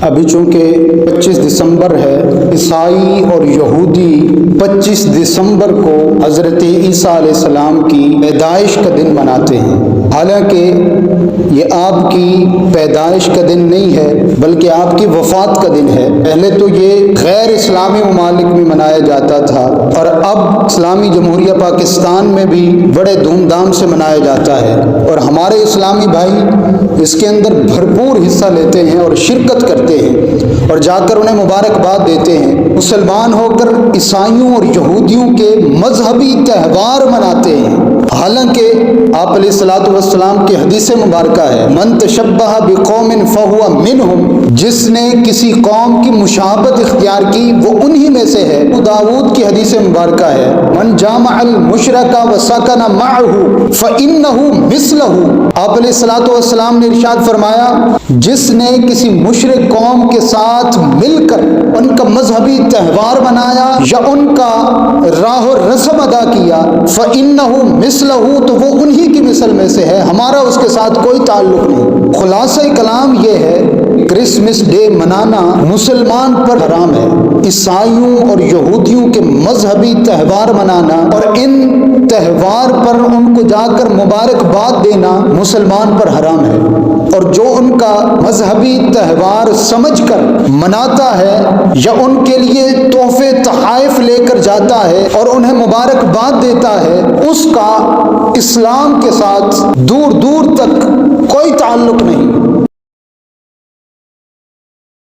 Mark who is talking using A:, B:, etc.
A: ابھی چونکہ 25 دسمبر ہے، عیسائی اور یہودی 25 دسمبر کو حضرت عیسیٰ علیہ السلام کی پیدائش کا دن مناتے ہیں۔ حالانکہ یہ آپ کی پیدائش کا دن نہیں ہے بلکہ آپ کی وفات کا دن ہے۔ پہلے تو یہ غیر اسلامی ممالک میں منایا جاتا تھا اور اب اسلامی جمہوریہ پاکستان میں بھی بڑے دھوم دھام سے منایا جاتا ہے، اور ہمارے اسلامی بھائی اس کے اندر بھرپور حصہ لیتے ہیں اور شرکت کرتے ہیں اور جا کر انہیں مبارکباد دیتے ہیں۔ مسلمان ہو کر عیسائیوں اور یہودیوں کے مذہبی تہوار مناتے ہیں، حالانکہ آپ علیہ الصلوۃ والسلام کی حدیث مبارکہ ہے، من تشبہ بقوم فہو منہم، جس نے کسی قوم کی مشابہت اختیار کی وہ انہی میں سے ہے۔ ابو داؤد کی حدیث مبارکہ ہے، من جامع المشرک وسکن معہ فانہ مثلہ۔ آپ علیہ الصلوۃ والسلام نے ارشاد فرمایا، جس نے کسی مشرک قوم کے ساتھ مل کر ان کا مذہبی تہوار منایا یا ان کا راہ و رسم ادا کیا، فَإِنَّهُ مِثْلَهُ، تو وہ انہی کی مثل میں سے ہے، ہمارا اس کے ساتھ کوئی تعلق نہیں۔ خلاصہ کلام یہ ہے، کرسمس ڈے منانا مسلمان پر حرام ہے۔ عیسائیوں اور یہودیوں کے مذہبی تہوار منانا اور ان تہوار پر ان کو جا کر مبارکباد دینا مسلمان پر حرام ہے، اور جو ان کا مذہبی تہوار سمجھ کر مناتا ہے یا ان کے لیے تحفے تحائف لے کر جاتا ہے اور انہیں مبارکباد دیتا ہے، اس کا اسلام کے ساتھ دور دور تک کوئی تعلق نہیں۔